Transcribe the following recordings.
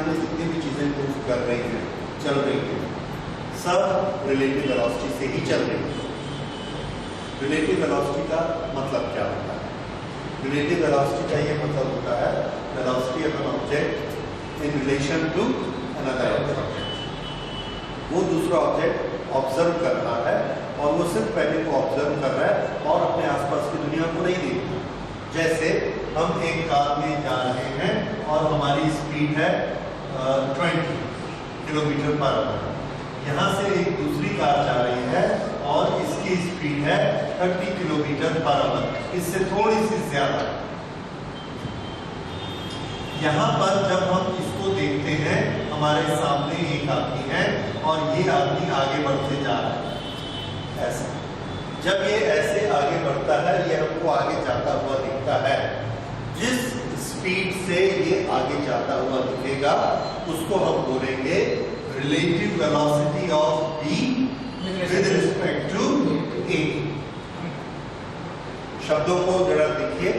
में जितनी भी चीजें मूव कर रही हैं, चल रही हैं, सब रिलेटिव वेलोसिटी से ही चल रही है। रिलेटिव वेलोसिटी का मतलब क्या होता है? रिलेटिव वेलोसिटी का ये मतलब होता है velocity of an object in relation to another object. वो दूसरा ऑब्जेक्ट ऑब्जर्व कर रहा है और वो सिर्फ पहले को ऑब्जर्व कर रहा है और अपने आसपास की दुनिया को नहीं देख रहा। जैसे हम एक कार में जा रहे हैं और हमारी स्पीड है 20 किलोमीटर पर आवर। यहाँ से एक दूसरी कार जा रही है और इसकी स्पीड है 30 किलोमीटर पर आवर, इससे थोड़ी सी ज्यादा। यहाँ पर जब हम इसको देखते हैं, हमारे सामने एक आदमी है और ये आदमी आगे बढ़ते जा रहा है ऐसा। जब ये ऐसे आगे बढ़ता है, ये हमको आगे जाता हुआ दिखता है। जिस स्पीड से ये आगे जाता हुआ दिखेगा उसको हम बोलेंगे relative velocity of B with respect to A. शब्दों को जरा देखिए,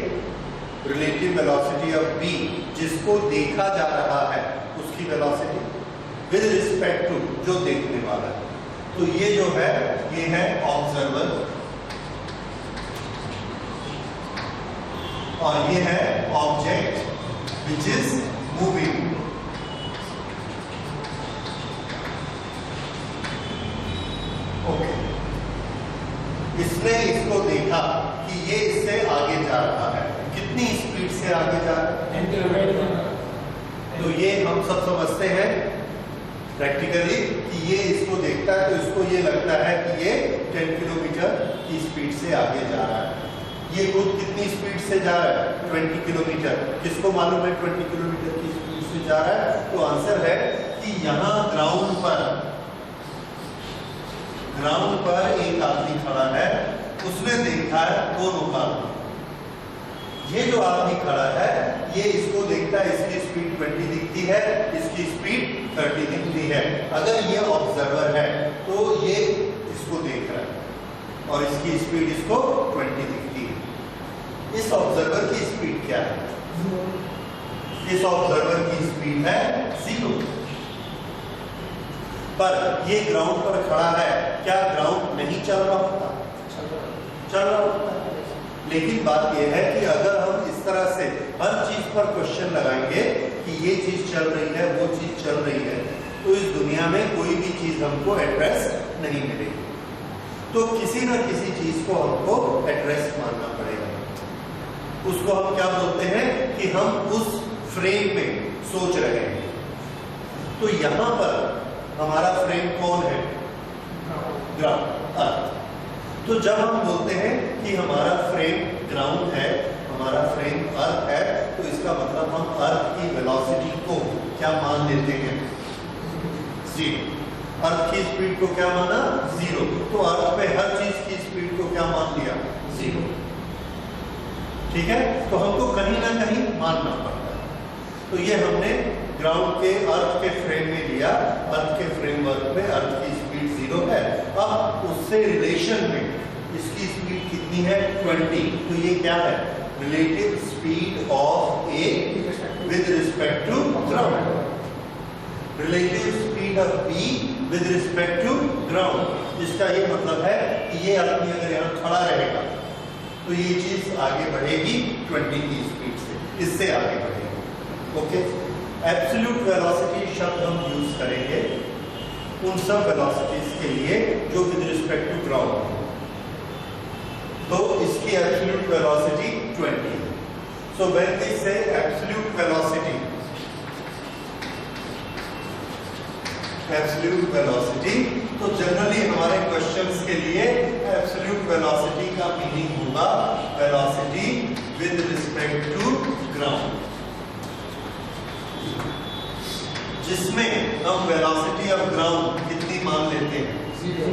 रिलेटिव वेलोसिटी ऑफ बी, जिसको देखा जा रहा है उसकी वेलोसिटी, विद रिस्पेक्ट टू जो देखने वाला है। तो ये जो है ये है ऑब्जर्वर और ये है object which is moving. Okay, इसने इसको देखा कि ये इससे आगे जा रहा है। कितनी स्पीड से आगे जा रहा है? तो ये हम सब समझते हैं प्रैक्टिकली कि ये इसको देखता है तो इसको ये लगता है कि ये 10 किलोमीटर की स्पीड से आगे जा रहा है। ये खुद कितनी स्पीड से जा रहा है? 20 किलोमीटर। किसको मालूम है 20 किलोमीटर की स्पीड से जा रहा है? तो आंसर है कि यहाँ ग्राउंड पर एक आदमी खड़ा है, उसने देखा है दोनों का। ये जो आदमी खड़ा है ये इसको देखता है, इसकी स्पीड 20 दिखती है, इसकी स्पीड 30 दिखती है। अगर ये ऑब्जर्वर है तो ये इसको देख रहा है और इसकी स्पीड इसको 20 दिखती है। इस ऑब्जर्वर की स्पीड क्या है? इस ऑब्जर्वर की स्पीड है 0। पर ये ग्राउंड पर खड़ा है, क्या ग्राउंड नहीं चल रहा होता? चल रहा होता है। लेकिन बात यह है कि अगर हम इस तरह से हर चीज पर क्वेश्चन लगाएंगे कि ये चीज चल रही है, वो चीज चल रही है, तो इस दुनिया में कोई भी चीज हमको एड्रेस नहीं मिलेगी। तो किसी न किसी चीज को हमको एड्रेस मानना पड़ेगा। उसको हम क्या बोलते हैं कि हम उस फ्रेम में सोच रहे हैं। तो यहां पर हमारा फ्रेम कौन है? ग्राउंड, अर्थ। तो जब हम बोलते हैं कि हमारा फ्रेम ग्राउंड है, हमारा फ्रेम अर्थ है, तो इसका मतलब हम अर्थ की वेलोसिटी को क्या मान लेते हैं? 0। अर्थ की स्पीड को क्या माना? 0। तो अर्थ में हर चीज की स्पीड को क्या मान लिया? 0। ठीक है, तो हमको कहीं ना कहीं मानना पड़ता है। तो ये हमने ग्राउंड के अर्थ के फ्रेम में लिया। अर्थ के फ्रेमवर्क में अर्थ की स्पीड 0 है। अब उससे रिलेशन में इसकी स्पीड कितनी है? 20। तो ये क्या है? Relative speed of A with respect to ground. Relative speed of B with respect to ground. जिसका ये मतलब है कि ये आदमी अगर यहाँ खड़ा रहेगा तो ये चीज आगे बढ़ेगी 20 की स्पीड से, इससे आगे बढ़ेगी। ओके, एब्सोल्यूट वेलोसिटी शब्द हम यूज करेंगे उन सब वेलोसिटीज के लिए जो विद रिस्पेक्ट टू ग्राउंड है। तो इसकी एब्सोल्यूट वेलोसिटी 20 है। So when we say absolute velocity, absolute velocity, तो जनरली हमारे क्वेश्चंस के लिए एब्सोल्यूट वेलोसिटी का मीनिंग होगा velocity with respect to ground, जिसमें हम वेलोसिटी ऑफ ग्राउंड कितनी मान लेते हैं? 0।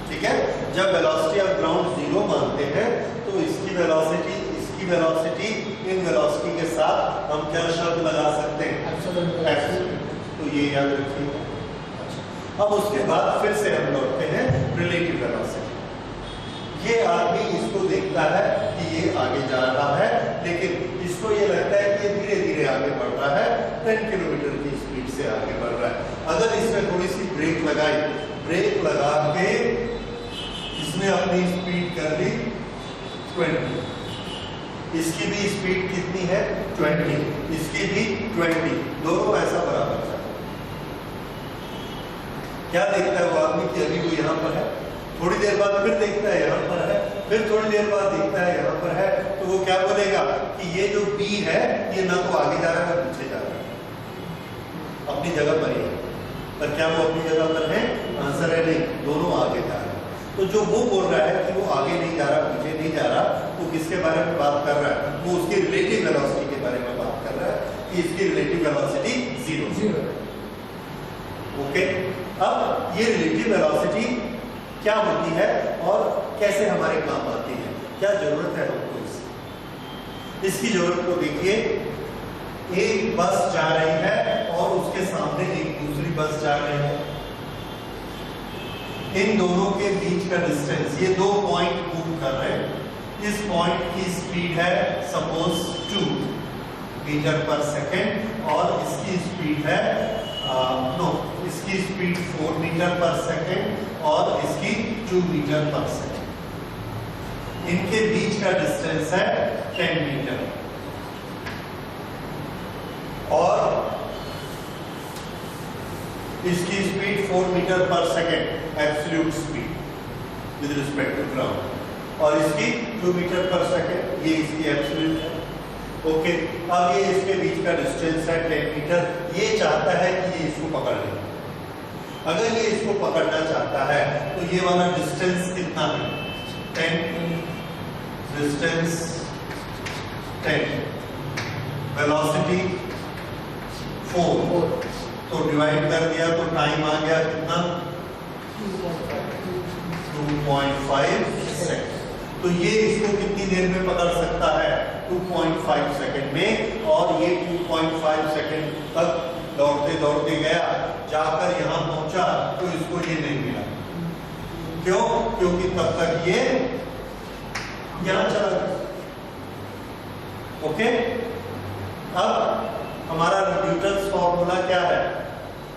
ठीक है, जब वेलोसिटी ऑफ ग्राउंड 0 मानते हैं तो इसकी वेलोसिटी इन वेलोसिटी के साथ हम क्या शब्द लगा सकते हैं? एब्सोल्यूट। तो ये याद रखिए। अच्छा, अब उसके बाद फिर से हम लौटते हैं रिलेटिव वेलोसिटी। ये आदमी इसको देखता है कि ये आगे जा रहा है, लेकिन इस इसको ये लगता है कि ये धीरे धीरे आगे बढ़ रहा है, 10 किलोमीटर की स्पीड से आगे बढ़ रहा है। अगर इसमें थोड़ी सी ब्रेक लगाई, ब्रेक लगा के इसने अपनी स्पीड कर दी 20, इसकी भी स्पीड कितनी है 20, इसकी भी 20, दोनों ऐसा बराबर चल। क्या देखता है वो आदमी कि अभी वो यहाँ पर है, थोड़ी देर बाद फिर देखता है यहाँ पर है, फिर थोड़ी देर बाद देखता है यहाँ पर है, तो वो क्या बोलेगा कि ये जो B है ये ना तो आगे जा रहा है ना पीछे जा रहा है, अपनी जगह पर ही है। पर क्या वो अपनी जगह पर है? आंसर है नहीं, दोनों आगे जा रहे हैं। तो जो वो बोल रहा है कि वो आगे नहीं जा रहा, पीछे नहीं जा रहा, वो किसके बारे में बात कर रहा है? वो उसकी रिलेटिव वेलोसिटी के बारे में बात कर रहा है कि इसकी रिलेटिव वेलोसिटी 0 है। ओके, अब ये रिलेटिव वेलोसिटी क्या होती है और कैसे हमारे काम आती है, क्या जरूरत है हमको इसकी जरूरत को देखिए। एक बस जा रही है और उसके सामने एक दूसरी बस जा रही है, इन दोनों के बीच का डिस्टेंस, ये दो पॉइंट मूव कर रहे हैं। इस पॉइंट की स्पीड है सपोज 2 मीटर पर सेकेंड और इसकी स्पीड है इसकी स्पीड 4 मीटर पर सेकेंड और इसकी 2 मीटर पर सेकेंड। इनके बीच का डिस्टेंस है 10 मीटर और इसकी speed 4 metre per second absolute speed with respect to ground और इसकी 2 मीटर पर सेकेंड, ये इसकी एब्सोल्यूट है। ओके, अब ये इसके बीच का डिस्टेंस है 10 मीटर। ये चाहता है कि ये इसको पकड़ ले। अगर ये इसको पकड़ना चाहता है तो ये वाला डिस्टेंस कितना है? 10, डिस्टेंस 10, वेलोसिटी 4, तो डिवाइड कर दिया तो टाइम आ गया कितना? 2.5 सेकंड। तो ये इसको कितनी देर में पकड़ सकता है? 2.5 सेकंड में। और ये 2.5 सेकंड तक दौड़ते दौड़ते गया, जाकर यहां पहुंचा तो इसको ये नहीं मिला। क्यों? क्योंकि तब तक ये यहां चला गया। ओके, अब हमारा न्यूटन्स फॉर्मूला क्या है?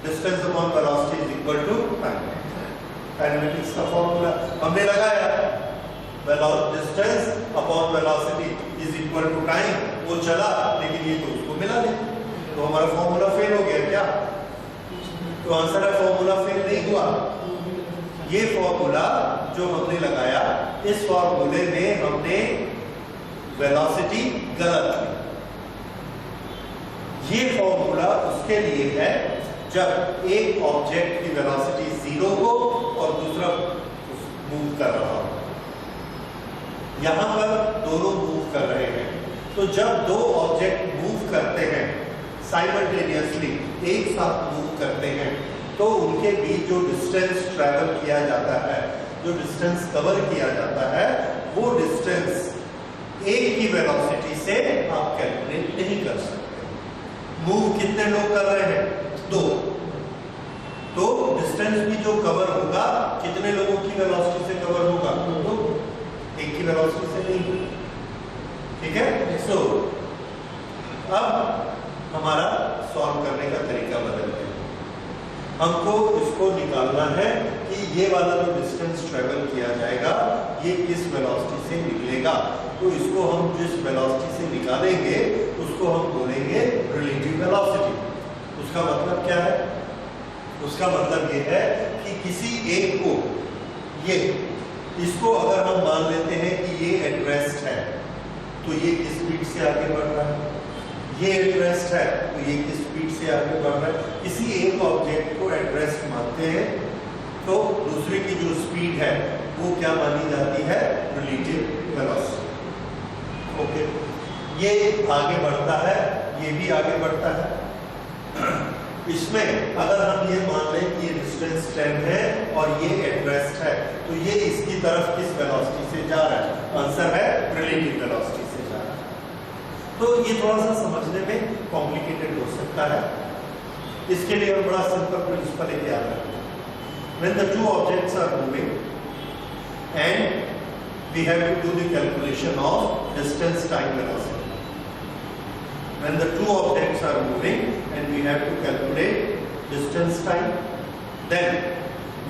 Distance upon velocity is equal to time. Kinematics का फॉर्मूला हमने लगाया, distance upon velocity is equal to time. वो चला लेकिन ये तो उसको मिला नहीं, तो हमारा फॉर्मूला फेल हो गया क्या? तो आंसर है फॉर्मूला फेल नहीं हुआ। ये फॉर्मूला जो हमने लगाया, इस फॉर्मूले में हमने वेलोसिटी गलत ली। ये फॉर्मूला उसके लिए है जब एक ऑब्जेक्ट की वेलोसिटी 0 हो और दूसरा मूव कर रहा हो। यहां पर दोनों मूव कर रहे हैं, तो जब दो ऑब्जेक्ट मूव करते हैं साइमल्टेनियसली, एक साथ मूव करते हैं, तो उनके बीच जो डिस्टेंस ट्रैवल किया जाता है, जो डिस्टेंस कवर किया जाता है, वो डिस्टेंस एक की वेलोसिटी से आप कैलकुलेट नहीं कर सकते। मूव कितने लोग कर रहे हैं? 2, तो डिस्टेंस भी जो कवर होगा कितने लोगों की वेलोसिटी से कवर होगा? 2, एक की वेलोसिटी से नहीं। ठीक है, सो अब हमारा सॉल्व करने का तरीका बदल गया। हमको इसको निकालना है कि ये वाला जो डिस्टेंस ट्रेवल किया जाएगा ये किस वेलोसिटी से निकलेगा। तो इसको हम जिस वेलोसिटी से निकालेंगे उसको हम बोलेंगे रिलेटिव वेलोसिटी। उसका मतलब क्या है? उसका मतलब ये है कि किसी एक को, ये इसको अगर हम मान लेते हैं कि ये एट रेस्ट है, तो ये किस स्पीड से आगे बढ़ रहा है, ये एट रेस्ट है तो ये किस स्पीड से आगे बढ़ रहा है। किसी एक ऑब्जेक्ट को एट रेस्ट मानते हैं तो दूसरे की जो स्पीड है वो क्या मानी जाती है? Relative velocity. ओके, ये आगे बढ़ता है, ये भी आगे बढ़ता है। इसमें अगर हम ये मान लें कि ये डिस्टेंस 10 है और ये एट रेस्ट है, तो ये इसकी तरफ किस वेलोसिटी से जा रहा है? आंसर है रिलेटिव वेलोसिटी से जा रहा है। तो ये थोड़ा सा समझने में कॉम्प्लिकेटेड हो सकता है, इसके लिए हम बड़ा सिंपल प्रिंसिपल एक याद रखते हैं। When the two objects are moving and we have to do the calculation of distance, time, velocity. when the two objects are moving and we have to calculate distance time, then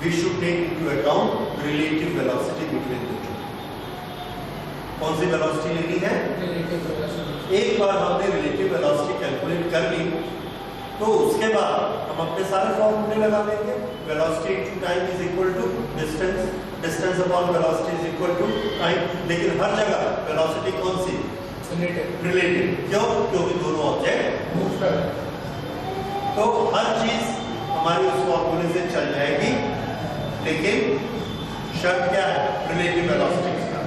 we should take into account relative velocity between the two. कौन सी velocity लेनी है? Relative velocity. एक बार हमने relative velocity calculate कर ली तो उसके बाद हम अपने सारे फॉर्मूले लगा देंगे। Velocity into time is equal to distance, distance upon velocity is equal to time. लेकिन हर जगह वेलोसिटी कौन सी? रिलेटिव। क्यों? क्योंकि दोनों ऑब्जेक्ट मूव कर रहे हैं। तो हर चीज हमारी उस फॉर्मूले से चल जाएगी, लेकिन शर्त क्या है? रिलेटिव वेलोसिटी का।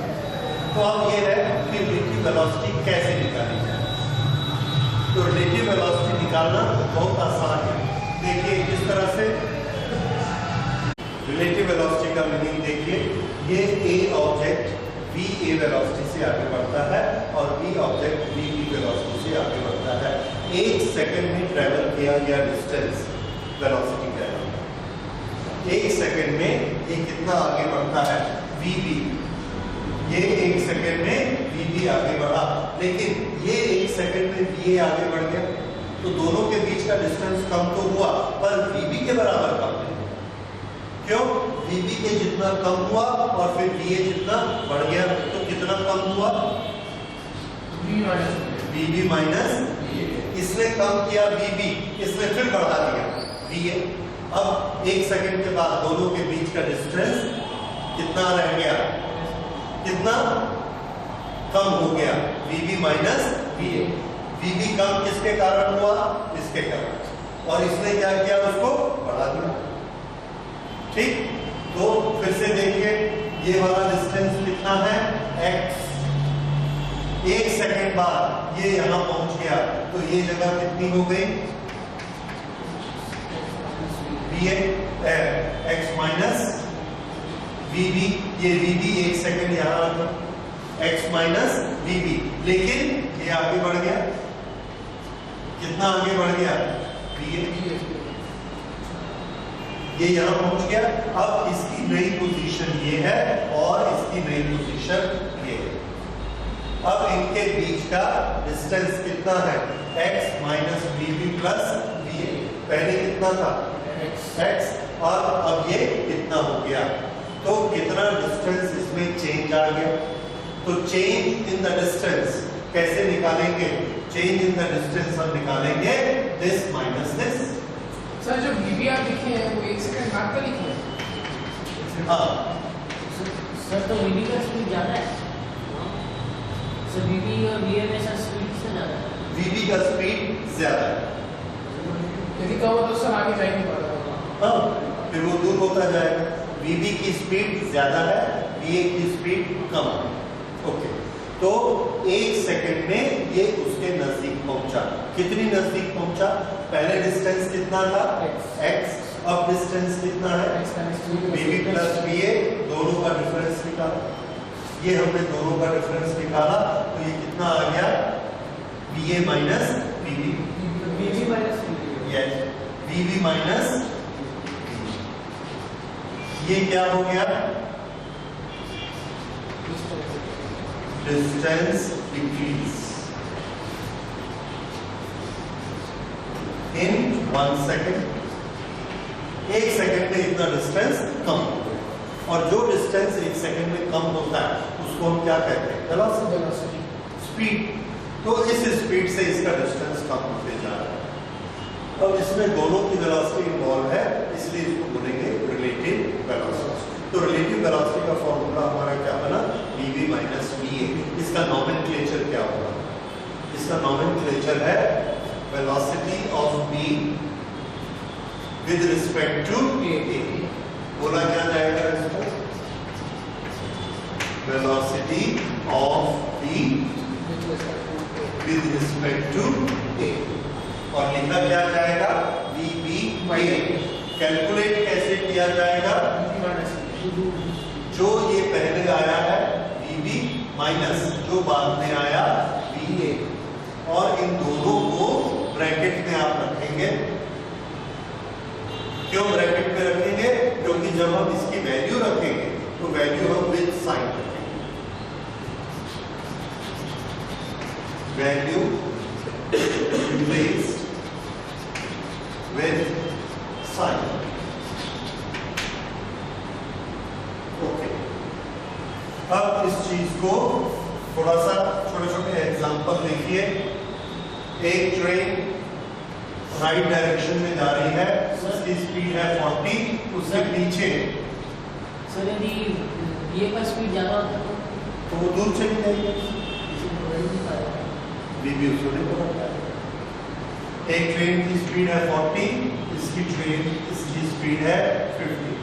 तो अब ये है कि रिलेटिव वेलोसिटी कैसे निकाली जाए। तो रिलेटिव वेलोसिटी निकालना बहुत आसान है। देखिए किस तरह से रिलेटिव वेलोसिटी का मीनिंग देखिए। ये A object V A velocity से आगे बढ़ता है और B object V B velocity से आगे बढ़ता है। एक सेकंड में ट्रेवल किया गया डिस्टेंस वेलोसिटी कहलाता है। एक सेकंड में ये कितना आगे बढ़ता है? V B. ये एक सेकंड में वी बी आगे बढ़ा, लेकिन ये एक सेकंड में वी ए आगे बढ़ गया, तो दोनों के बीच का डिस्टेंस कम तो हुआ पर वी बी के बराबर कम नहीं। क्यों? वी बी के जितना कम हुआ और फिर वी ए जितना बढ़ गया, तो कितना कम हुआ? V B minus. इसने कम किया वी बी, इसने फिर बढ़ा दिया वी ए। अब एक सेकंड के बाद दोनों के बीच का डिस्टेंस कितना रह गया? कितना कम हो गया? VB minus VA। VB कम किसके कारण हुआ? इसके कारण। और इसने क्या किया? उसको बढ़ा दिया। ठीक, तो फिर से देखिए ये वाला डिस्टेंस कितना है? X। एक सेकंड बाद ये यहां पहुंच गया, तो ये जगह कितनी हो गई? VA X minus VB। ये VB एक सेकंड यहां रखा, X माइनस VB। लेकिन ये आगे बढ़ गया, कितना आगे बढ़ गया? VA। ये यहां पहुंच गया। अब इसकी नई पोजीशन ये है और इसकी नई पोजीशन ये है। अब इनके बीच का डिस्टेंस कितना है? X minus VB plus VA। पहले कितना था? X। और अब ये कितना हो गया? तो कितना डिस्टेंस इसमें चेंज आ गया? तो चेंज इन द डिस्टेंस कैसे निकालेंगे? चेंज इन द डिस्टेंस हम निकालेंगे दिस माइनस दिस। सर जो VB आप लिखे हैं वो एक सेकंड बाद का लिखे हैं? हाँ सर, तो VB का स्पीड ज्यादा है। सर VB और VA में सर स्पीड से ज्यादा है। VB का स्पीड ज्यादा है। यदि कहो तो सर आगे जाएंगे पड़ेगा। हाँ, फिर वो दूर होता जाएगा। VB की स्पीड ज्यादा है, VA की स्पीड कम है। ओके, तो एक सेकंड में ये उसके नजदीक पहुंचा। कितनी नजदीक पहुंचा? पहले डिस्टेंस कितना था? X। अब डिस्टेंस कितना है? VB प्लस VA, दोनों का डिफरेंस निकाला। ये हमने दोनों का डिफरेंस निकाला, तो ये कितना आ गया? VA minus VB। VB minus yes, VB minus. ये क्या हो गया? Distance decrease in 1 second. एक सेकेंड में इतना डिस्टेंस कम हो गया। और जो डिस्टेंस एक सेकेंड में कम होता है उसको हम क्या कहते हैं? Velocity, speed. तो इस स्पीड से इसका डिस्टेंस कम होते जा रहा है। अब इसमें दोनों की वेलोसिटी इन्वॉल्व है, इसलिए इसको बोलेंगे रिलेटिव वेलोसिटी। तो रिलेटिव वेलोसिटी का फॉर्मूला हमारा क्या बना? VB minus VA। इसका नॉमेनक्लेचर क्या होगा? इसका नॉमेनक्लेचर है velocity of B with respect to A। बोला क्या जाएगा इसको? Velocity of B with respect to A। और लिखा क्या जाएगा? VB minus. कैलकुलेट कैसे किया जाएगा? जो ये पहले आया है VB माइनस जो बाद में आया VA, और इन दोनों को ब्रैकेट में आप रखेंगे। क्यों ब्रैकेट में रखेंगे? क्योंकि जब हम इसकी वैल्यू रखेंगे तो वैल्यू हम विद साइन रखेंगे। Value replaced with sin. Okay, अब इस चीज को थोड़ा सा छोटे छोटे एग्जांपल देखिए। एक ट्रेन राइट डायरेक्शन में जा रही है, उसकी स्पीड है 40, उसके पीछे सर यदि ये का स्पीड ज़्यादा होता तो वो दूर चली जाएगी, बीबी उसको नहीं पकड़ता है। एक ट्रेन की स्पीड है 40, इसकी स्पीड है 50।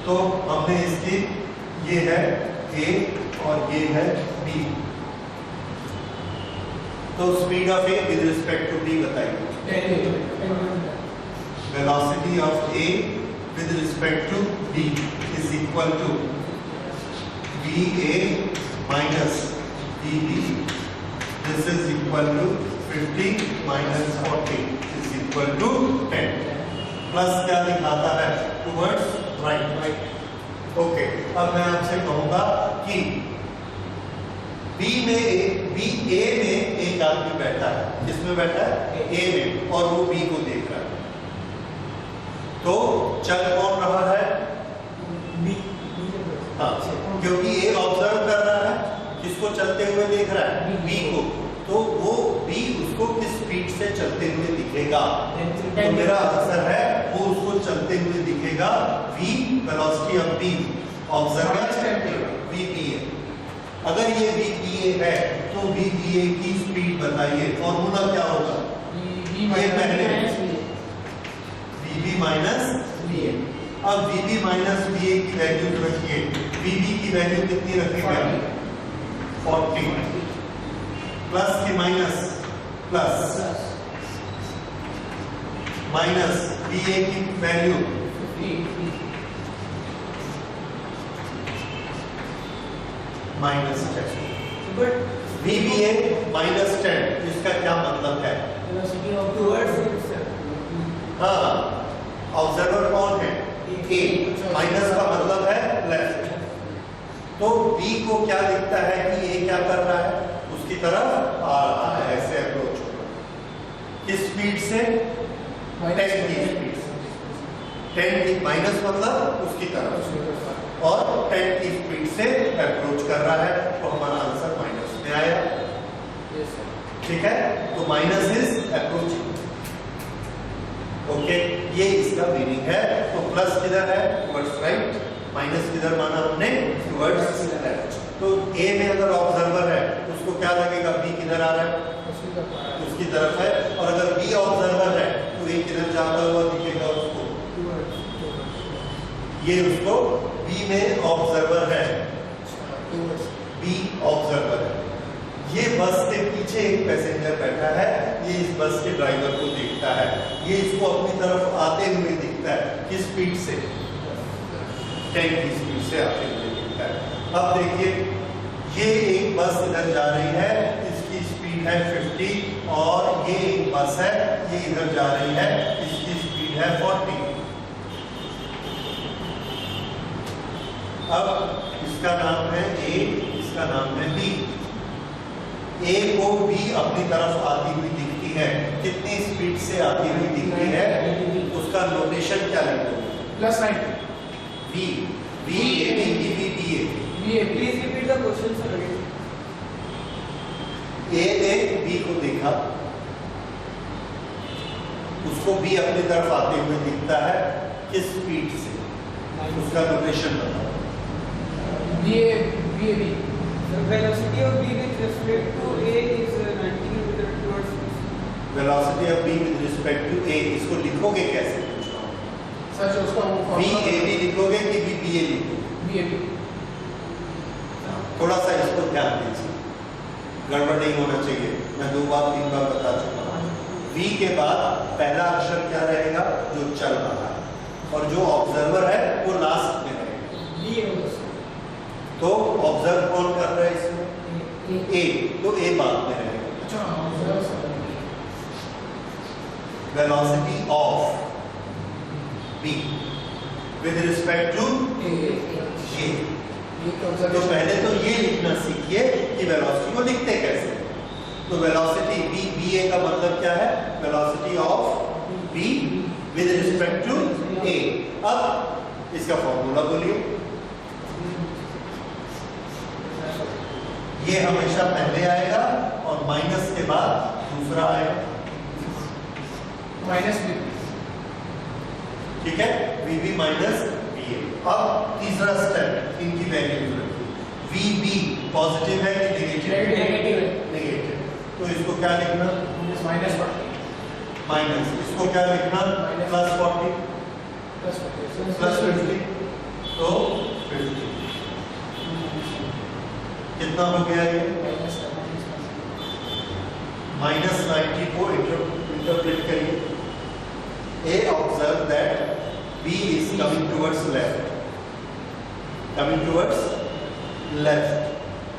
तो हमने इसकी ये है A और ये है B। तो speed of A with respect to B बताइए। Velocity of A with respect to B is equal to VA minus VB। This is equal to 50 minus 40 is equal to 10। Plus क्या दिखाता है? Towards right. Okay, अब मैं आपसे कहूंगा कि A में एक आदमी बैठा है। किसमें बैठा है? A में, और वो B को देख रहा है। तो चल कौन रहा है? B। हाँ, क्योंकि A ऑब्जर्व कर रहा है, किसको चलते हुए देख रहा है? B को। तो वो B उसको किस स्पीड से चलते हुए दिखेगा? तो मेरा आंसर है वो उसको चलते हुए दिखेगा V, velocity of B, observer VPA। अगर ये VPA है तो VPA की स्पीड बताइए, फॉर्मूला क्या होगा? ये पहले VB माइनस VA। अब VB माइनस VA की वैल्यू रखिए। VB की वैल्यू कितनी रखेंगे? 40 प्लस की माइनस प्लस माइनस VA की वैल्यू माइनस 10। VBA माइनस 10, इसका क्या मतलब है? हाँ, ऑब्जर्वर कौन है? A। माइनस का मतलब है लेफ्ट। तो B को क्या दिखता है कि A क्या कर रहा है? उसकी तरफ आ रहा है, ऐसे अप्रोच हो रहा है। किस स्पीड से? 10 की स्पीड से। 10 की माइनस मतलब उसकी तरफ, और 10 की स्पीड से अप्रोच कर रहा है। तो हमारा आंसर माइनस में आया। ठीक है, तो माइनस इज अप्रोचिंग। ओके, ये इसका मीनिंग है। तो प्लस किधर है? Towards right. माइनस किधर माना हमने? Towards left. तो A में अगर ऑब्जर्वर है उसको क्या लगेगा? B किधर आ रहा है? उसकी तरफ है। और अगर B ऑब्जर्वर है तो A किधर जाता हुआ दिखेगा उसको? ये उसको B में ऑब्जर्वर है, B ऑब्जर्वर है। ये बस के पीछे एक पैसेंजर बैठा है, ये इस बस के ड्राइवर को देखता है, ये इसको अपनी तरफ आते हुए दिखता है। किस स्पीड से? 10 की स्पीड से आते हुए दिखता है। अब देखिए, ये एक बस इधर जा रही है, इसकी स्पीड है 50, और ये एक बस है, ये इधर जा रही है, इसकी स्पीड है 40। अब इसका नाम है A, इसका नाम है B। A को B अपनी तरफ आती हुई दिखती है। कितनी स्पीड से आती हुई दिखती है? उसका नोटेशन क्या लगेगा? +90। B, AB, BB, BA। Please repeat the question, sir. A ने B को देखा, उसको B अपनी तरफ आते हुए दिखता है। किस स्पीड से? उसका नोटेशन बताओ। BAB। The velocity of B with respect to A is 90 km towards east. Velocity of B with respect to A, इसको लिखोगे कैसे? सच उसका वो BAB लिखोगे कि BBA लिखोगे? BAB। थोड़ा सा इसको ध्यान दीजिए, गड़बड़ नहीं होना चाहिए। मैं 2 बार 3 बार बता चुका हूँ। V के बाद पहला अक्षर क्या रहेगा? जो चल रहा है, और जो ऑब्जर्वर है वो लास्ट में रहेगा। तो ऑब्जर्व कौन कर रहा है इसमें? A, तो A बाद में रहेगा। Velocity of B with respect to A। तो पहले तो ये लिखना सीखिए कि वेलोसिटी को लिखते कैसे। तो वेलोसिटी va का मतलब क्या है? Velocity of v with respect to a। अब इसका फॉर्मूला बोलिए। ये हमेशा पहले आएगा और माइनस के बाद दूसरा आएगा, माइनस बी। ठीक है, vb माइनस va। अब तीसरा स्टेप, इनकी वैल्यू vb पॉजिटिव है कि नेगेटिव? नेगेटिव है। नेगेटिव, तो इसको क्या लिखना? माइनस 40 माइनस, इसको क्या लिखना? प्लस 40 प्लस 50, तो 50 कितना हो गया ये? माइनस 90 को इंटरप्रेट करिए। A observe that B is coming towards left, coming towards left,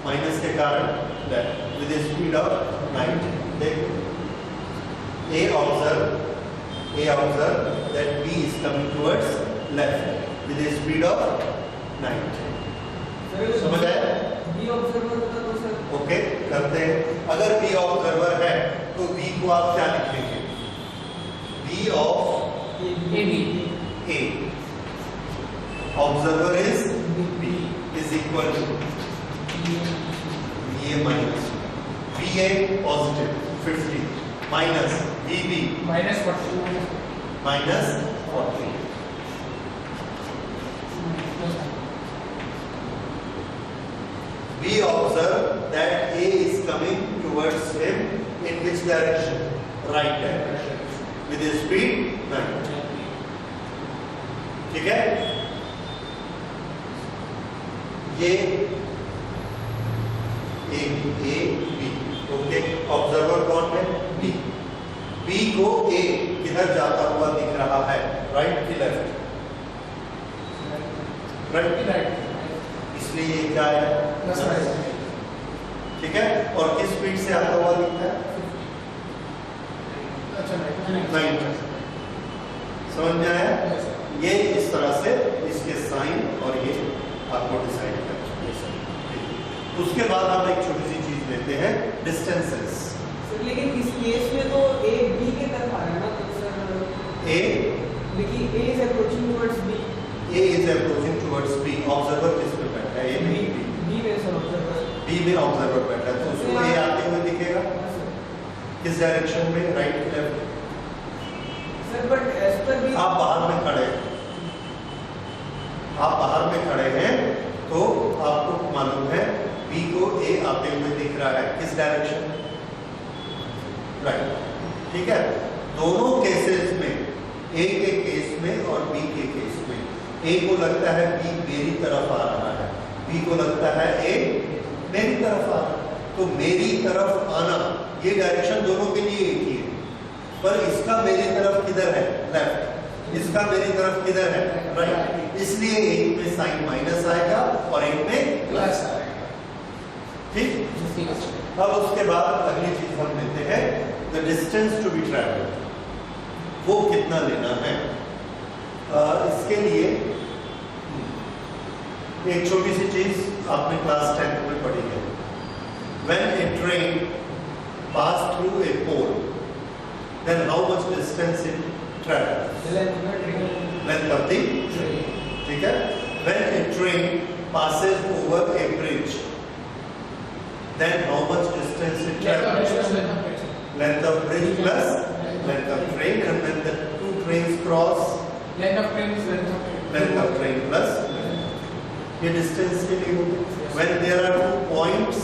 minus के कारण left with a speed of 90। देखो, A observe that B is coming towards left with a speed of 90। समझ आया? B observer होता तो sir okay, करते हैं। अगर B ऑब्जर्वर है तो B को आप क्या लिखेंगे? B of A, observer is B, is equal to VA minus VA positive 50 minus VB minus 40 minus 40। We observe that A is coming towards him in which direction? Right direction with a speed 90। ठीक है, ये A B, okay. Observer कौन है? B। B को A किधर जाता हुआ दिख रहा है? राइट की लेफ्ट? राइट, इसलिए ये क्या है? ठीक है, और किस स्पीड से आता हुआ दिखता है? अच्छा 90। समझ में आया? ये इस तरह से इसके साइन और ये आपको डिसाइड करना है। उसके बाद हम एक छोटी सी चीज लेते हैं, डिस्टेंसेस। सर लेकिन इस केस में तो A B के तरफ आ रहा है ना, तो सर A देखिए A is approaching towards B, A is approaching towards B। Observer किस पे बैठा है? A में B। B में सर ऑब्जर्वर B में ऑब्जर्वर बैठा है, तो उसको A आते हुए दिखेगा किस डायरेक्शन में? राइट की left? Sir but as per भी आप बाहर में खड़े हैं, आप बाहर में खड़े हैं तो आपको मालूम है B को A आते हुए दिख रहा है किस डायरेक्शन में? राइट, ठीक है। दोनों केसेस में, A के केस में और B के केस में, A को लगता है B मेरी तरफ आ रहा है, B को लगता है A मेरी तरफ आ रहा है। तो मेरी तरफ आना, ये डायरेक्शन दोनों के लिए एक ही है, पर इसका मेरी तरफ किधर है? लेफ्ट। इसका मेरी तरफ किधर है? राइट। इसलिए एक में साइन माइनस आएगा और एक में प्लस आएगा। ठीक। अब उसके बाद अगली चीज हम लेते हैं, the distance to be travelled, वो कितना लेना है। इसके लिए एक छोटी सी चीज आपने क्लास 10 में पढ़ी है। When a train pass through a pole, then how much distance it travels? Length of the train. ठीक है? When a train passes over a bridge, then how much distance it travels? Length of bridge plus length of train, and when the two trains cross, length of train is length of train. length of train plus ये distance के लिए होते हैं। When there are 2 points,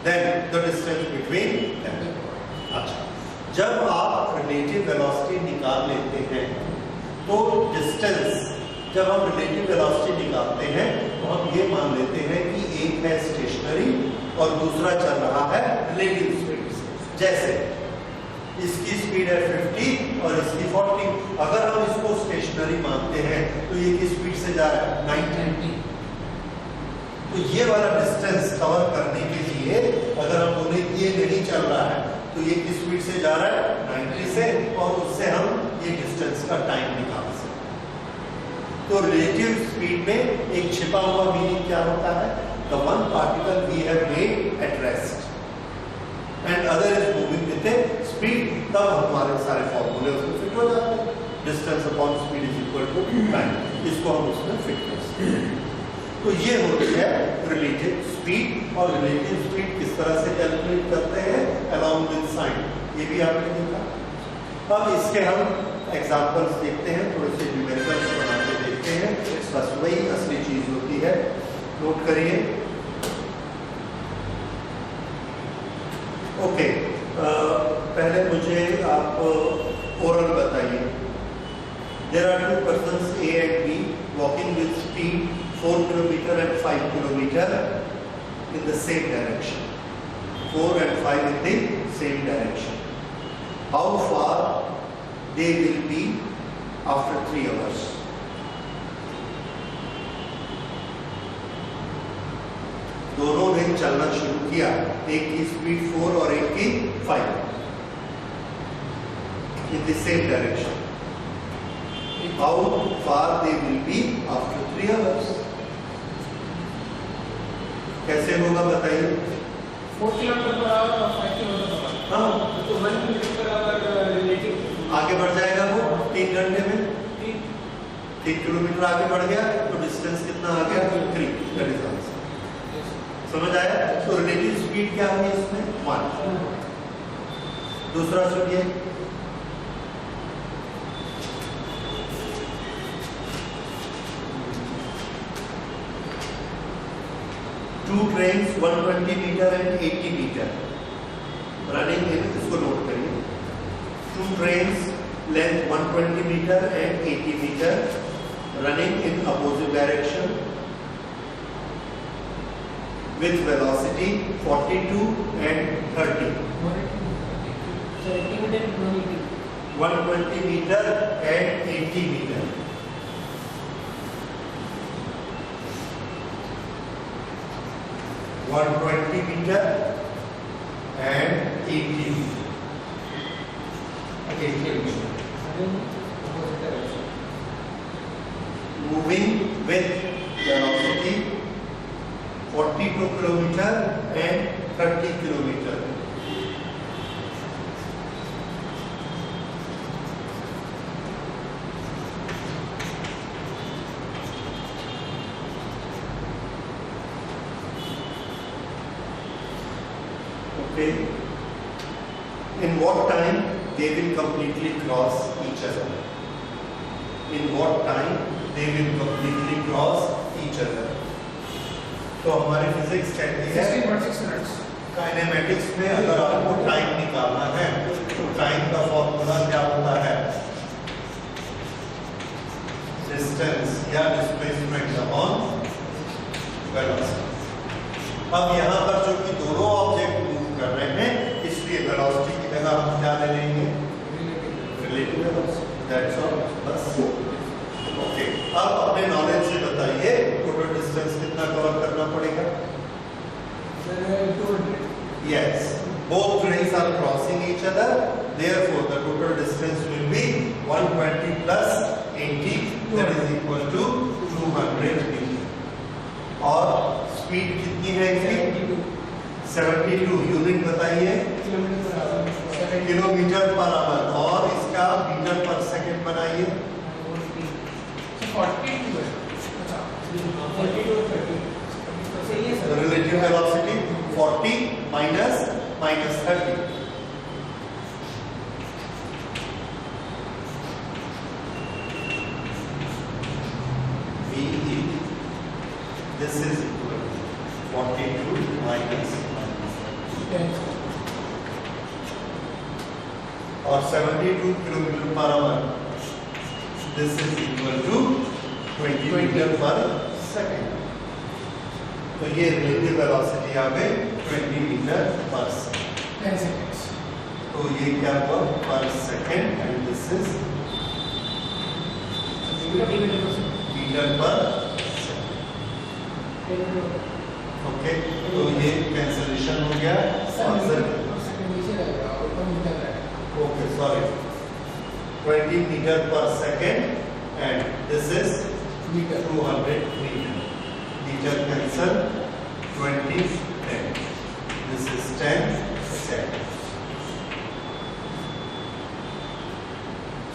then the distance between them। अच्छा, जब आप relative velocity निकाल लेते हैं तो distance, जब हम relative velocity निकालते हैं तो हम ये मान लेते हैं कि एक है stationary और दूसरा चल रहा है relative speed से। जैसे इसकी स्पीड है 50 और इसकी 40, अगर हम इसको स्टेशनरी मानते हैं तो ये किस स्पीड से जा रहा है? 90। तो ये वाला डिस्टेंस कवर करने के लिए अगर हम बोले ये नहीं चल रहा है तो ये किस स्पीड से जा रहा है? 90 से, और उससे हम ये डिस्टेंस का टाइम निकाल सकते हैं। तो रिलेटिव स्पीड में एक छिपा हुआ मीनिंग क्या होता है? The one particle we have made at rest, and other is moving with a speed, तब हमारे सारे फॉर्मूले उसमें फिट हो जाते हैं। Distance upon speed is equal to time, इसको हम उसमें फिट कर सकते हैं। तो ये होती है रिलेटिव स्पीड, और रिलेटिव स्पीड किस तरह से कैलकुलेट करते हैं, अलोंग विद साइन, ये भी आपने देखा। अब इसके हम एग्जांपल्स देखते हैं, थोड़े से न्यूमेरिकल्स बना के देखते हैं, बस वही असली चीज होती है। नोट करिए। ओके, पहले मुझे आप ओरल बताइए। There are two persons A and B walking with speed 4 kilometre and 5 kilometer in the same direction. 4 and 5 in the same direction. How far they will be after 3 hours? दोनों ने चलना शुरू किया, एक की स्पीड 4 और एक की 5, in the same direction. How far they will be after 3 hours? कैसे होगा बताइए? 4 किलोमीटर पर आवर और 5 किलोमीटर पर आवर। हाँ, तो 1 किलोमीटर पर आवर रिलेटिव आगे बढ़ जाएगा वो 3 घंटे में। 3 किलोमीटर आगे बढ़ गया तो डिस्टेंस कितना आ गया? 3। That is answer. समझ आया? तो रिलेटिव स्पीड क्या हुई इसमें? 1। दूसरा सुनिए। Two trains 120 meter and 80 meter running in, इसको नोट करिए। Two trains length 120 meter and 80 meter running in opposite direction with velocity 42 and 30. 120 meter and 80 meter. (120 meter and 80 meter. 80 meter. Moving with velocity 42 kilometer and 30 kilometer. Okay. In what time they will completely cross each other? In what time they will completely cross each other? तो हमारी physics कहती है 16.6 minutes. Kinematics में अगर आपको time निकालना है तो टाइम का फॉर्मूला क्या होता है? डिस्टेंस या डिस्प्लेसमेंट अपॉन वेलोसिटी। अब यहाँ पर जो कि दोनों ऑब्जेक्ट मूव कर रहे हैं, इसलिए वेलोसिटी की जगह हम क्या ले लेंगे? Relative velocity. दैट्स ऑल, बस। ओके, अब अपने नॉलेज से बताइए टोटल डिस्टेंस कितना कवर करना पड़ेगा? Yes, both trains are crossing each other. Therefore, the total distance will be 120 plus 80, that is equal to 200 meter. और स्पीड कितनी है इसकी? 72। यूनिट बताइए? Kilometre per our. और इसका मीटर पर सेकंड बनाइए। 42 है। Relative velocity 40 minus 30। This is equal to 42 minus 30. और 72 kilometre per hour, this is equal to 20 metre per second. तो ये रिलेटिव वेलोसिटी आ गई 20 मीटर पर सेकंड। 10 seconds. तो ये क्या हुआ? Per second, and this is metre per okay. तो ये कैंसलेशन हो गया। Okay, sorry, 20 metre per second and this is 200 metre. Metre cancel, 20 10, this is 10 second.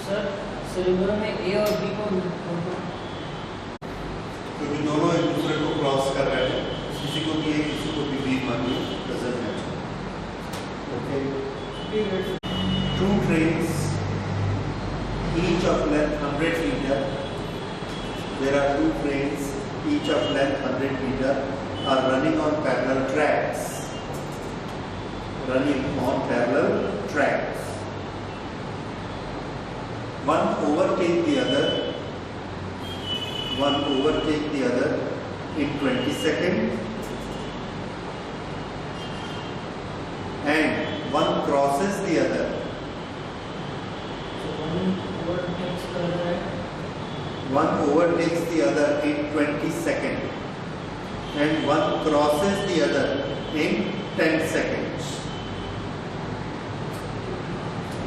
Sir cylinder में ए और बी को क्योंकि दोनों एक दूसरे को क्रॉस कर रहे हैं, किसी को भी ए किसी को भी बी मानिए, doesn't matter. Okay, two trains each of length 100 meter, there are two trains each of length 100 meter are running on parallel tracks, one overtake the other in 20 seconds and one crosses the other. One overtakes the other in 20 seconds and one crosses the other in 10 seconds.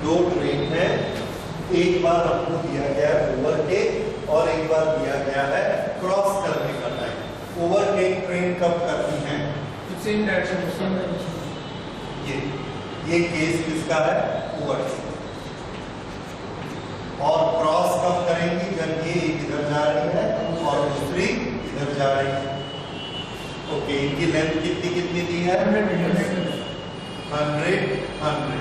दो train है, एक बार आपको दिया गया है overtake और एक बार दिया गया है क्रॉस करने का टाइम। ओवरटेक ट्रेन कब करती है? सेम डायरेक्शन में। ये केस किसका है? ओवरटेक। और क्रॉस कब करेंगी? जब ये इधर जा रही है और दूसरी इधर जा रही है। ओके, इनकी लेंथ कितनी दी है? 100।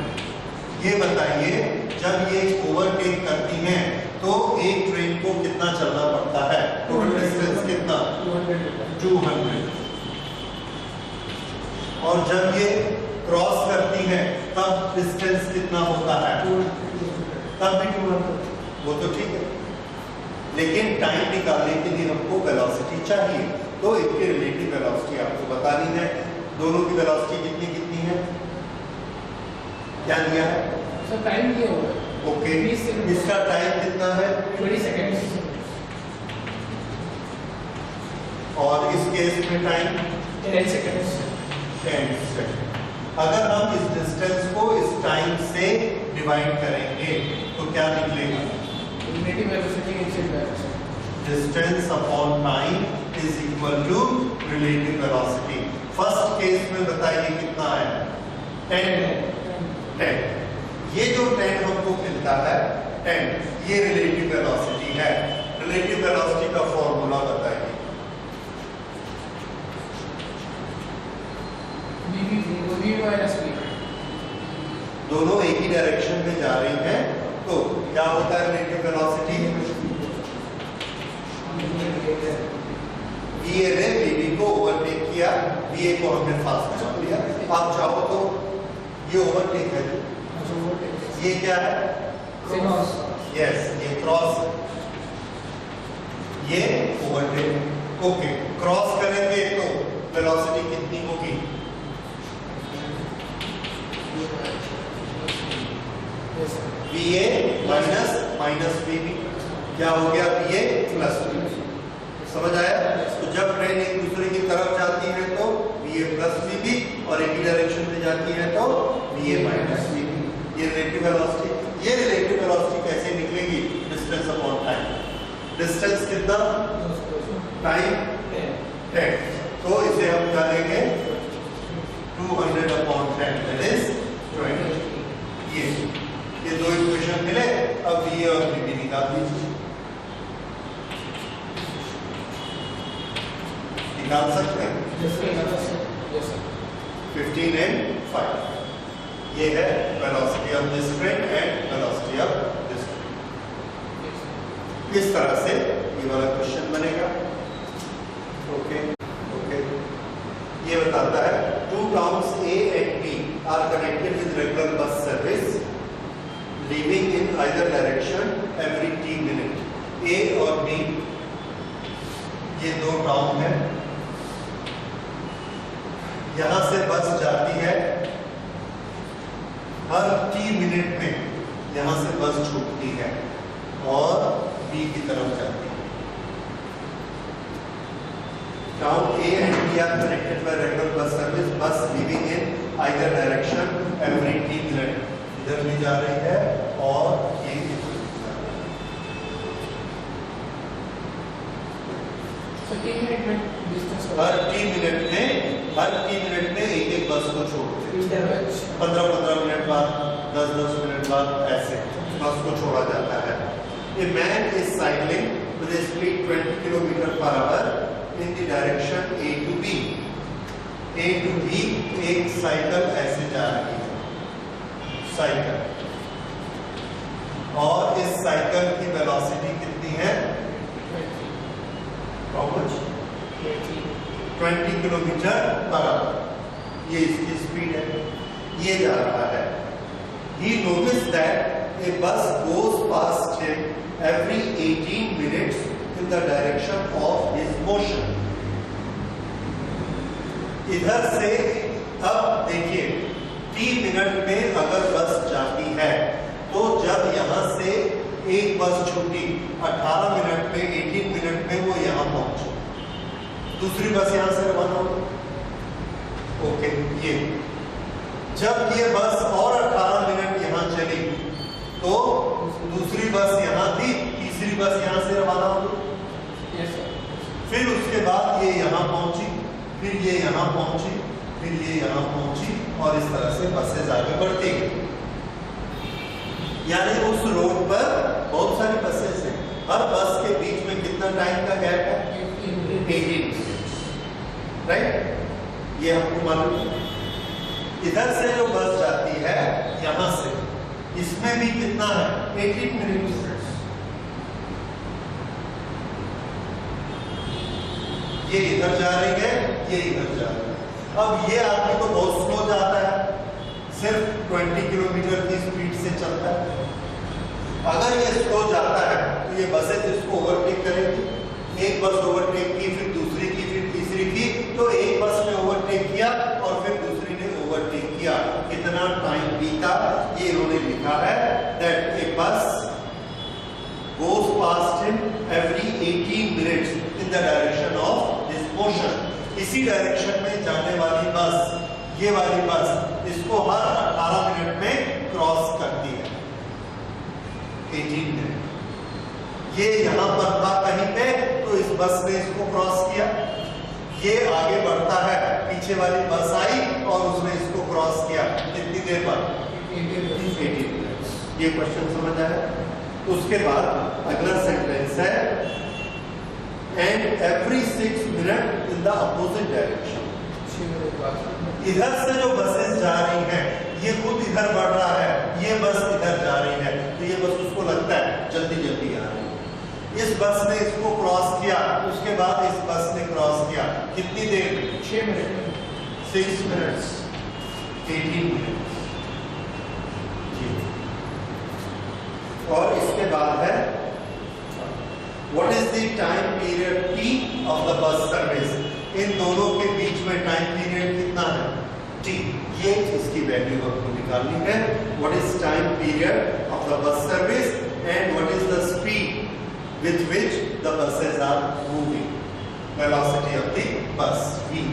ये बताइए, जब ये ओवरटेक करती हैं तो एक ट्रेन को कितना चलना पड़ता है? टोटल डिस्टेंस कितना? 200। और जब ये क्रॉस करती हैं तब डिस्टेंस कितना होता है? तब भी 200। वो तो ठीक है, लेकिन टाइम निकालने के लिए हमको वेलोसिटी चाहिए, तो इनकी रिलेटिव वेलोसिटी आपको बतानी है। दोनों की वेलोसिटी कितनी है? क्या दिया है? सर टाइम क्या होगा? ओके, इसका टाइम कितना है? 20 सेकंड। और इस केस में टाइम 10 सेकंड। 10 सेकंड। अगर हम इस डिस्टेंस को इस टाइम से डिवाइड करेंगे तो क्या निकलेगा? Relative velocity inside direction. Distance upon time is equal to relative velocity. First case में बताइए कितना है? 10। ये जो 10 हमको मिलता है 10, ये रिलेटिव वेलोसिटी है। रिलेटिव वेलोसिटी का फॉर्मूला बताइए। v minus v। दोनों एक ही डायरेक्शन में जा रही हैं, तो क्या होता है रिलेटिव वेलोसिटी? VA ने VB को ओवरटेक किया, VA को हमने फास्ट कर लिया। आप चाहो तो ये ओवरटेक है, ये क्या है? यस, ये क्रॉस, ये ओवरटेक। ओके, क्रॉस करेंगे तो वेलोसिटी कितनी होगी? VA माइनस VB, क्या हो गया? VA plus VB। समझ आया? तो जब ट्रेन एक दूसरे की तरफ जाती है तो VA प्लस VB, और एक ही डायरेक्शन में जाती है तो VA माइनस VB। ये रिलेटिव वेलोसिटी। ये रिलेटिव वेलोसिटी कैसे निकलेगी? Distance upon time. डिस्टेंस कितना? टाइम 10। तो इसे हम क्या लेंगे? 200 अपॉन 10 दैट इज 20। ये दो इक्वेशन मिले, अब VA और VB निकाल दीजिए। निकाल सकते हैं? 15 and 5। ये है velocity of this train and velocity of this train. इस तरह से ये वाला क्वेश्चन बनेगा। ओके, ये बताता है two towns A and B are connected with regular bus service, leaving in either direction every 3 minutes. A और B ये दो टाउन है, यहां से बस जाती है हर 3 मिनट में, यहां से बस छूटती है और B की तरफ जाती है। Town A and B are connected by regular bus service, bus leaving in either direction every 3 minutes. इधर भी जा रही है और ये इधर भी जा रही है। तो 3 मिनट में डिस्टेंस हर 3 मिनट में एक एक बस को छोड़ते हैं। 15-15 मिनट बाद, 10-10 मिनट बाद ऐसे बस को छोड़ा जाता है। A man is cycling with a speed 20 km/h in the direction A to B. A to B एक साइकिल ऐसे जा रही है, साइकिल, और इस साइकिल की वेलोसिटी कितनी है? 20 km/h। ये इसकी स्पीड है, ये जा रहा है। He noticed that a bus goes past him every 18 minutes in the direction of his motion. इधर से अब देखिए 3 मिनट में अगर बस जाती है तो जब यहां से एक बस छूटी 18 मिनट में, 18 मिनट में वो यहां पहुंची, दूसरी बस यहां से रवाना हो। ओके, ये जब ये बस और 18 मिनट यहां चली तो दूसरी बस यहां थी, तीसरी बस यहां से रवाना हो। फिर उसके बाद ये यहां पहुंची, फिर ये यहां पहुंची, फिर ये यहां पहुंची, और इस तरह से बसेस आगे बढ़ती गई। यानी उस रोड पर बहुत सारी बसेस हैं, हर बस के बीच में कितना टाइम का गैप है? 18 मिनट्स, राइट? ये हमको मालूम है। इधर से जो बस जाती है यहां से, इसमें भी कितना है? 18 मिनट्स। ये इधर जा रही है, ये इधर जा रही है। अब ये आदमी तो बहुत स्लो जाता है, सिर्फ 20 किलोमीटर की स्पीड से चलता है। अगर ये स्लो जाता है तो ये बसें इसको ओवरटेक करेगी। एक बस ओवरटेक की, फिर दूसरी की, फिर तीसरी की, तो एक बस ने ओवरटेक किया और फिर दूसरी ने ओवरटेक किया। कितना टाइम बीता ये इन्होंने लिखा है, दैट ए बस goes past him every 18 minutes in the direction of his motion. इसी डायरेक्शन में जाने वाली बस, ये वाली बस, इसको हर 18 मिनट में क्रॉस करती है। 18 मिनट। ये यहां पर था कहीं पे, तो इस बस ने इसको क्रॉस किया। ये आगे बढ़ता है, पीछे वाली बस आई और उसने इसको क्रॉस किया। कितनी देर बाद? 18 मिनट्स। ये क्वेश्चन समझ आया? उसके बाद अगला सेंटेंस है, and every 6 minute in the opposite direction. इधर से जो बसेस जा रही हैं, ये खुद इधर बढ़ रहा है, ये बस इधर जा रही है, तो ये बस उसको लगता है जल्दी जल्दी आ रही है। इस बस ने इसको क्रॉस किया, उसके बाद इस बस ने क्रॉस किया। कितनी देर में? 6 मिनट। 6 minutes, 18 minutes. और इसके बाद है, what is the time period T of the bus service? इन दोनों के बीच में टाइम पीरियड कितना है? टी। ये इसकी वैल्यू आपको निकालनी है। What is time period of the bus service and what is the speed with which the buses are moving? Velocity of the bus, v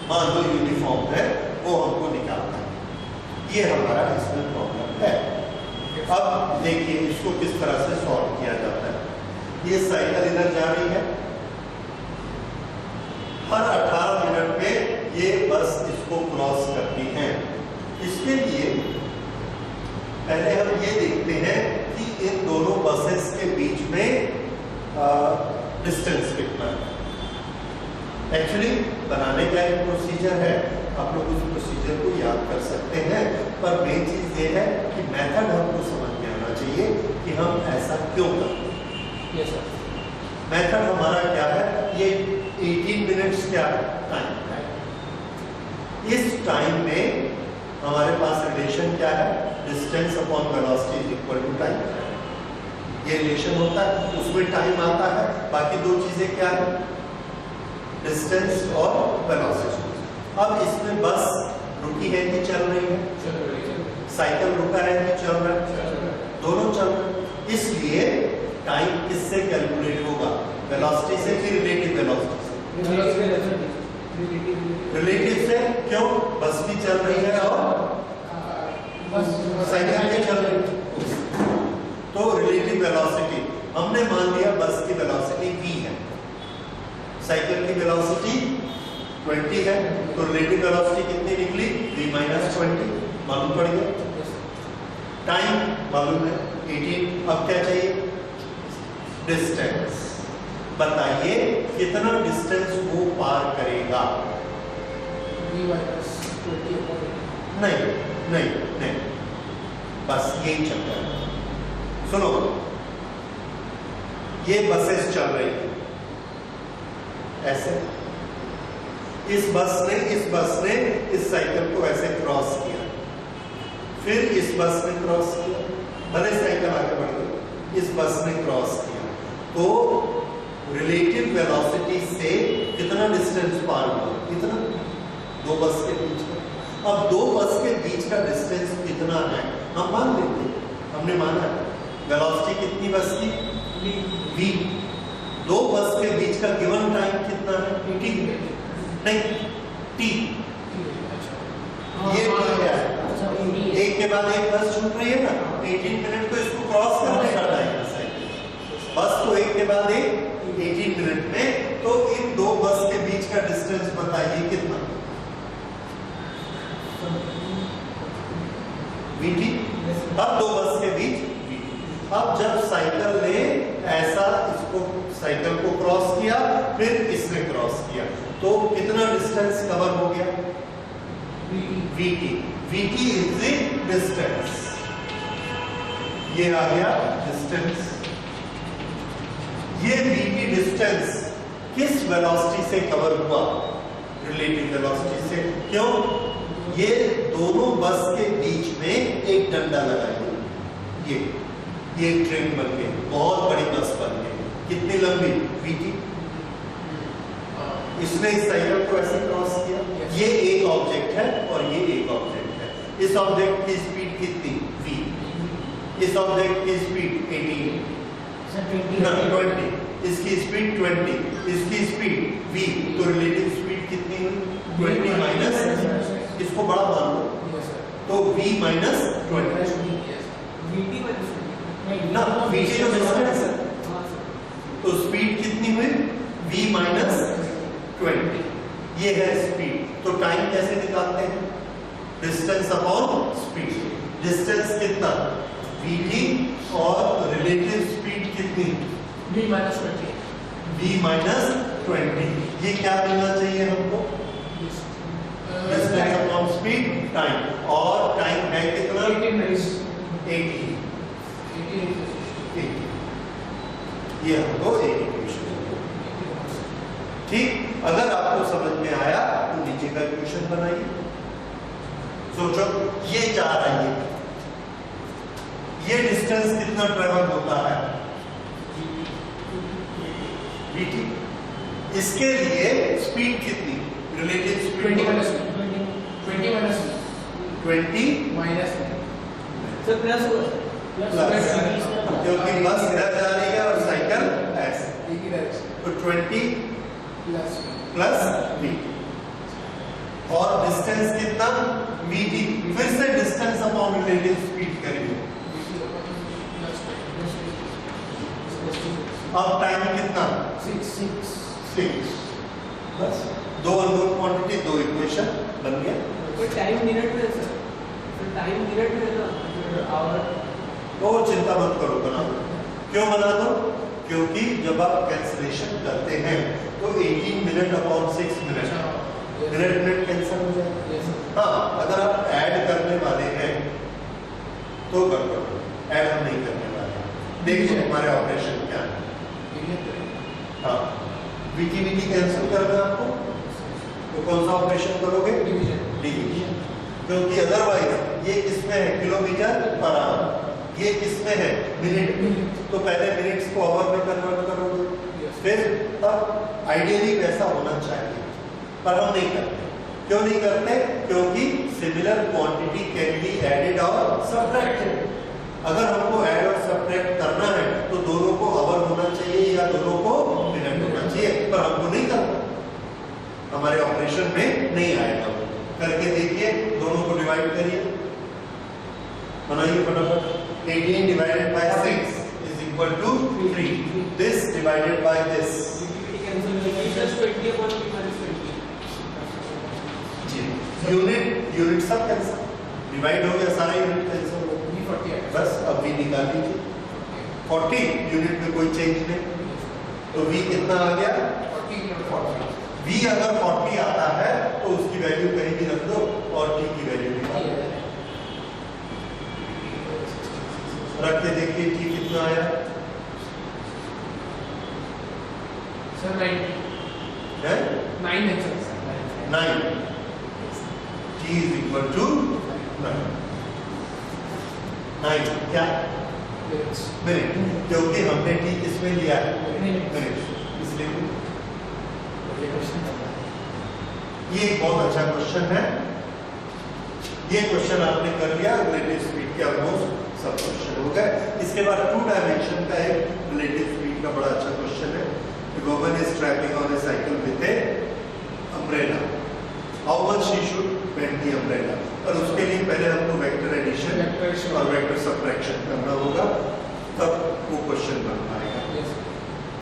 मान लो यूनिफॉर्म है, वो हमको निकालना है। ये हमारा इसमें प्रॉब्लम है। अब देखिए इसको किस तरह से सॉल्व किया जाता है। ये साइकिल इधर जा रही है, हर 18 मिनट में ये बस इसको क्रॉस करती है। इसके लिए पहले हम ये देखते हैं कि इन दोनों बसेस के बीच में डिस्टेंस कितना है। एक्चुअली बनाने का एक प्रोसीजर है, आप लोग उस प्रोसीजर को याद कर सकते हैं, पर मेन चीज ये है कि मेथड हमको समझ में आना चाहिए कि हम ऐसा क्यों करते हैं। Yes sir. मेथड हमारा क्या है? ये 18 मिनट्स क्या है? टाइम। इस टाइम में हमारे पास रिलेशन क्या है? Distance upon velocity is equal to time. ये रिलेशन होता है, उसमें टाइम आता है। बाकी दो चीजें क्या है? डिस्टेंस और वेलोसिटी। अब इसमें बस रुकी है कि चल रही है? चल रही है। साइकिल रुका है कि चल रहा है? दोनों चल रहे हैं। इसलिए टाइम किससे कैलकुलेट होगा? वेलोसिटी से कि रिलेटिव वेलोसिटी से? रिलेटिव से। क्यों? बस भी चल रही है और साइकिल भी चल रही है, तो रिलेटिव वेलोसिटी। हमने मान लिया बस की वेलोसिटी v है, साइकिल की वेलोसिटी 20 है, तो रिलेटिव वेलोसिटी कितनी निकली? v माइनस 20 मालूम पड़ गया। टाइम मालूम है 18। अब क्या चाहिए? डिस्टेंस। बताइए कितना डिस्टेंस वो पार करेगा? v minus 20 upon 18। नहीं, बस यही चक्कर है। सुनो, ये बसेस चल रही है ऐसे, इस बस ने इस साइकिल को ऐसे क्रॉस किया, फिर इस बस ने क्रॉस किया, भले साइकिल आगे बढ़ गई, इस बस ने क्रॉस किया, तो रिलेटिव वेलोसिटी से कितना डिस्टेंस पार हुआ? इतना, दो बस के बीच का। अब दो बस के बीच का डिस्टेंस कितना है हम मान लेते हैं, हमने माना है वेलोसिटी कितनी बस की? v। दो बस के बीच का गिवन टाइम कितना है? t। नहीं, t। ये क्या है? एक के बाद एक बस छूट रही है ना, 18 मिनट तो इसको क्रॉस करने का टाइम है साइकिल। बस तो एक के बाद एक 18 मिनट में, तो इन दो बस के बीच का डिस्टेंस बताइए कितना? vt। अब दो बस के बीच v। अब जब साइकिल ने ऐसा इसको साइकिल को क्रॉस किया, फिर इसने क्रॉस किया, तो कितना डिस्टेंस कवर हो गया? vt। vt is the distance. ये आ गया डिस्टेंस। ये vt डिस्टेंस किस वेलोसिटी से कवर हुआ? रिलेटिव वेलोसिटी से। क्यों? ये दोनों बस के बीच में एक डंडा लगाइए, ये ट्रेन बन गई, बहुत बड़ी बस बन गई। कितनी लंबी? vt। इसने इस साइकिल को ऐसे क्रॉस किया, ये एक ऑब्जेक्ट है और ये एक ऑब्जेक्ट है। इस ऑब्जेक्ट की स्पीड कितनी? v। इस ऑब्जेक्ट की स्पीड 20, इसकी स्पीड 20, इसकी स्पीड v, तो रिलेटिव स्पीड कितनी हुई? 20 माइनस, इसको बड़ा मान लो, तो v माइनस 20 ना, vt तो डिस्टेंस है, तो स्पीड कितनी हुई? v minus 20। ये है स्पीड। तो टाइम कैसे निकालते हैं? Distance upon speed. डिस्टेंस कितना? vt और रिलेटिव स्पीड कितनी? v minus 20। v minus 20। ये क्या मिलना चाहिए हमको? Distance upon speed, time. और टाइम है कितना? 18 minutes। 80। 80। ये हमको एक इक्वेशन। ठीक, अगर आपको समझ में आया तो नीचे का इक्वेशन बनाइए। सोचो, ये जा रही है, ये डिस्टेंस कितना ट्रेवल होता है? vt। इसके लिए स्पीड कितनी? Relative speed 20 minus 20 minus sir plus होगा, प्लस, क्योंकि बस इधर जा रही है और साइकिल ऐसे, एक ही डायरेक्शन तो 20 प्लस प्लस v। और डिस्टेंस कितना? vt। फिर से डिस्टेंस अपॉन रिलेटिव स्पीड करेंगे। अब टाइम कितना? 6। बस दो अननोन क्वांटिटी, दो इक्वेशन बन गया। तो टाइम मिनट में सर, तो टाइम मिनट में ना आवर। तो चिंता मत करो, बना दो। क्यों बना दो? क्योंकि जब आप कैंसिलेशन करते हैं तो 18 minute upon 6 minute, minute cancel हो जाएगा। हाँ, अगर आप ऐड करने वाले हैं तो कर दो, ऐड हम नहीं करने वाले। देखिए हमारे ऑपरेशन क्या है। हाँ, वीटी कैंसिल करना है आपको, तो कौन सा ऑपरेशन करोगे? डिवीजन। क्योंकि अदरवाइज ये किसमें है? Kilometre per our. ये किसमें है? मिनट। तो पहले मिनट्स को आवर में कन्वर्ट करोगे, फिर तब आइडियली वैसा होना चाहिए, पर हम नहीं करते। क्यों नहीं करते? क्योंकि similar quantity can be added और सब्ट्रैक्टेड। अगर हमको ऐड और सब्ट्रैक्ट करना है तो दोनों को आवर होना चाहिए या दोनों को मिनट होना चाहिए, पर हमको नहीं करना, हमारे ऑपरेशन में नहीं आएगा। करके देखिए, दोनों को डिवाइड करिए, बनाइए फटाफट। 18 divided by 6 is equal to 3. This divided by this cancel हो जाएगा, plus 20 upon v minus 20. जी यूनिट सब कैंसिल, डिवाइड हो गया, सारा यूनिट कैंसिल हो गया, V 40 आएगा। बस अब v निकाल लीजिए। 40 यूनिट में कोई चेंज नहीं, तो v कितना आ गया? 40 into 40 v अगर 40 आता है तो उसकी वैल्यू कहीं भी रख दो और t की वैल्यू निकालो, रख के देखिए t कितना आया। सर 90 है 9 है sir 9, t is equal to 9 क्या मिनट, क्योंकि हमने t किसमें लिया है? मिनट, इसलिए ये एक बहुत अच्छा क्वेश्चन है। ये क्वेश्चन आपने कर लिया, रिलेटिव स्पीड के ऑलमोस्ट सब क्वेश्चन हो गए। इसके बाद 2 डायमेंशन का एक रिलेटिव स्पीड का बड़ा अच्छा क्वेश्चन है। A woman is traveling on a cycle with a umbrella. How much she should bend the umbrella? और उसके लिए पहले हमको वेक्टर एडिशन और वेक्टर सबट्रैक्शन करना होगा, तब वो क्वेश्चन बन पाएगा।